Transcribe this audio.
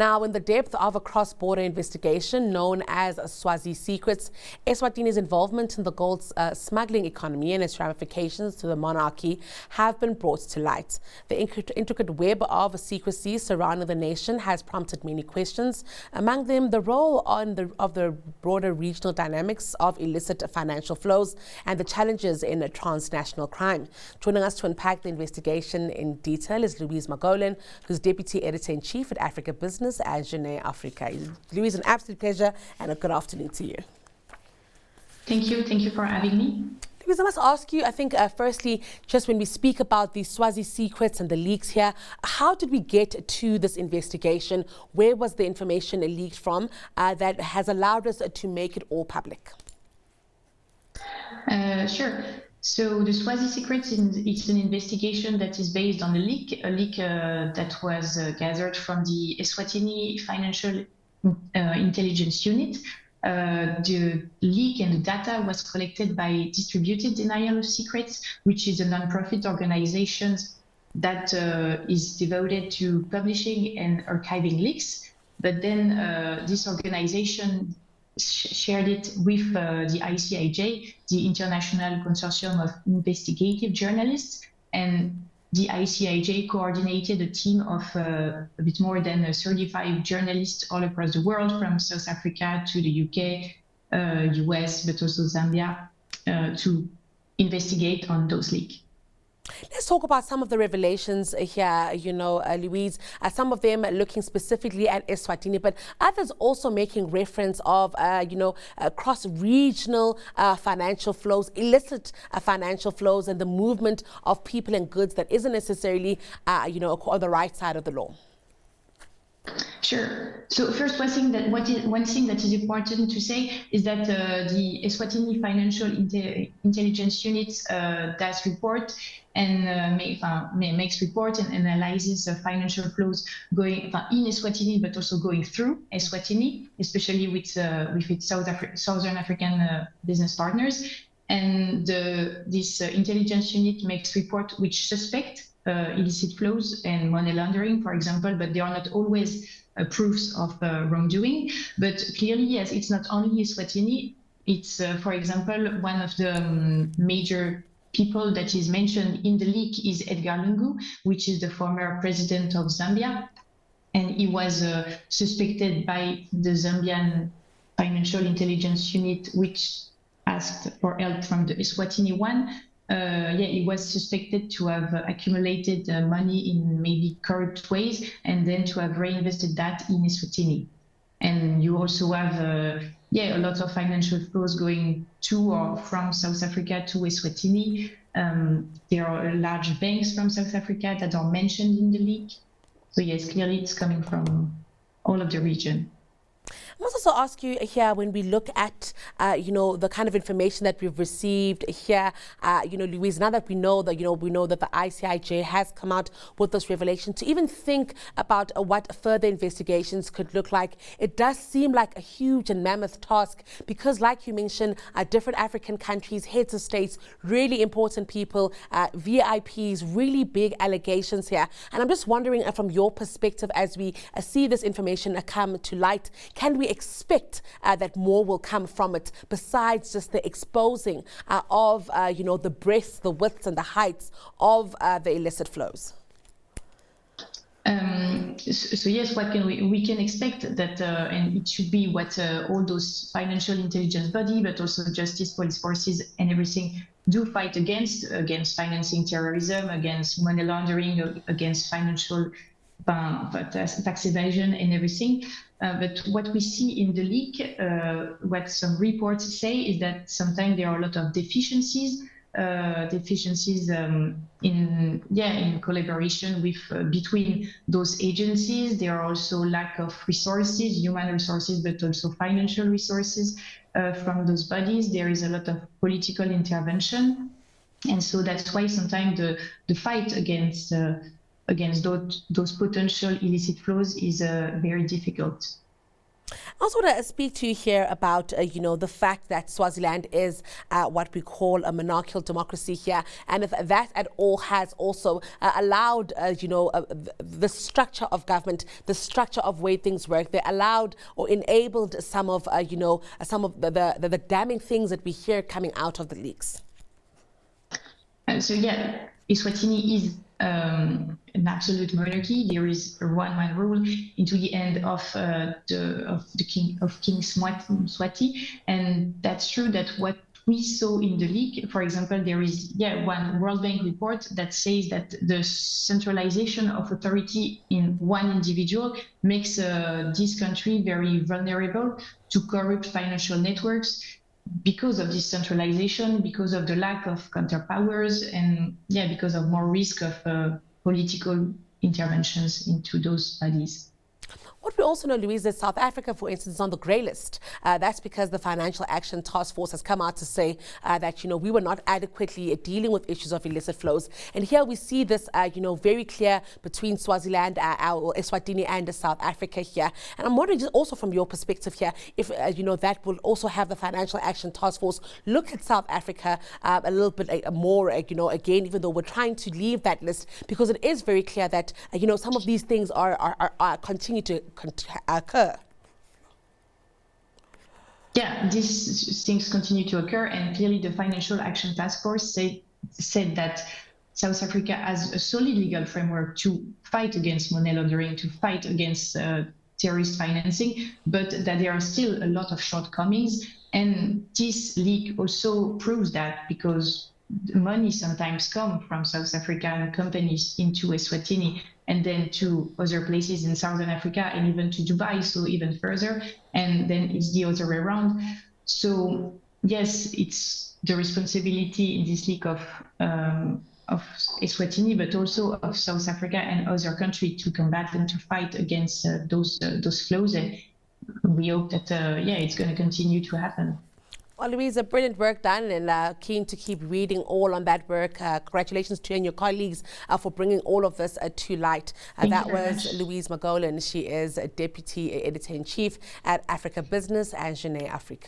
Now, in the depth of a cross-border investigation known as Swazi Secrets, Eswatini's involvement in the gold smuggling economy and its ramifications to the monarchy have been brought to light. The intricate web of secrecy surrounding the nation has prompted many questions, among them the role of the broader regional dynamics of illicit financial flows and the challenges in transnational crime. Joining us to unpack the investigation in detail is Louise Margolin, who's Deputy Editor-in-Chief at Africa Business Jeune Afrique. Louise, an absolute pleasure and a good afternoon to you. Thank you for having me. Louise, I must ask you, I think firstly, just when we speak about the Swazi secrets and the leaks here, how did we get to this investigation? Where was the information leaked from that has allowed us to make it all public? Sure. So the Swazi Secrets, it's an investigation that is based on a leak that was gathered from the Eswatini Financial Intelligence Unit. The leak and the data was collected by Distributed Denial of Secrets, which is a non-profit organization that is devoted to publishing and archiving leaks. But then this organization shared it with the ICIJ, the International Consortium of Investigative Journalists, and the ICIJ coordinated a team of a bit more than 35 journalists all across the world, from South Africa to the UK, US, but also Zambia, to investigate on those leaks. Let's talk about some of the revelations here, Louise, some of them looking specifically at Eswatini, but others also making reference of, cross-regional financial flows, illicit financial flows, and the movement of people and goods that isn't necessarily, on the right side of the law. Sure. So first, one thing that is important to say is that the Eswatini Financial Intelligence Unit does report and makes report and analyzes financial flows going in Eswatini, but also going through Eswatini, especially with its Southern African business partners. And this intelligence unit makes report which suspect illicit flows and money laundering, for example, but they are not always proofs of wrongdoing. But clearly, yes, it's not only Eswatini. It's, for example, one of the major people that is mentioned in the leak is Edgar Lungu, which is the former president of Zambia. And he was suspected by the Zambian Financial Intelligence Unit, which asked for help from the Eswatini one. He was suspected to have accumulated money in maybe corrupt ways and then to have reinvested that in Eswatini. And you also have a lot of financial flows going to or from South Africa to Eswatini. There are large banks from South Africa that are mentioned in the leak. So yes, clearly it's coming from all of the region. I must also ask you here, when we look at, the kind of information that we've received here, Louise, now that we know that the ICIJ has come out with this revelation, to even think about what further investigations could look like, it does seem like a huge and mammoth task because, like you mentioned, different African countries, heads of states, really important people, VIPs, really big allegations here. And I'm just wondering, from your perspective, as we see this information come to light, can we expect that more will come from it besides just the exposing of, the breadths, the widths and the heights of the illicit flows? So yes, what can we can expect that, and it should be what all those financial intelligence body, but also justice, police forces and everything do fight against financing terrorism, against money laundering, against financial tax evasion and everything. But what we see in the leak, what some reports say is that sometimes there are a lot of deficiencies in collaboration with between those agencies. There are also lack of resources, human resources, but also financial resources from those bodies. There is a lot of political intervention, and so that's why sometimes the fight against those potential illicit flows is very difficult. I also want to speak to you here about, the fact that Swaziland is what we call a monarchical democracy here, and if that at all has also allowed, the structure of government, the structure of way things work. They allowed or enabled some of, the damning things that we hear coming out of the leaks. So yeah, Eswatini is an absolute monarchy. There is a one-man rule into the end of King Mswati, and that's true. That what we saw in the leak, for example, there is one World Bank report that says that the centralization of authority in one individual makes this country very vulnerable to corrupt financial networks, because of this centralization, because of the lack of counterpowers, and because of more risk of political interventions into those bodies. What we also know, Louise, is South Africa, for instance, is on the grey list. That's because the Financial Action Task Force has come out to say that, we were not adequately dealing with issues of illicit flows. And here we see this, very clear between Swaziland, Eswatini and South Africa here. And I'm wondering, just also from your perspective here, if, that will also have the Financial Action Task Force look at South Africa a little bit more, again, even though we're trying to leave that list, because it is very clear that, some of these things are continue to occur. Yeah, these things continue to occur, and clearly the Financial Action Task Force said that South Africa has a solid legal framework to fight against money laundering, to fight against terrorist financing, but that there are still a lot of shortcomings. And this leak also proves that, because money sometimes comes from South African companies into Eswatini and then to other places in Southern Africa and even to Dubai, so even further, and then it's the other way around. So yes, it's the responsibility in this leak of Eswatini, but also of South Africa and other countries to combat and to fight against those flows. And we hope that it's going to continue to happen. Well, Louise, brilliant work done, and keen to keep reading all on that work. Congratulations to you and your colleagues for bringing all of this to light. That was Louise Margolin. She is Deputy Editor-in-Chief at Africa Business Jeune Afrique.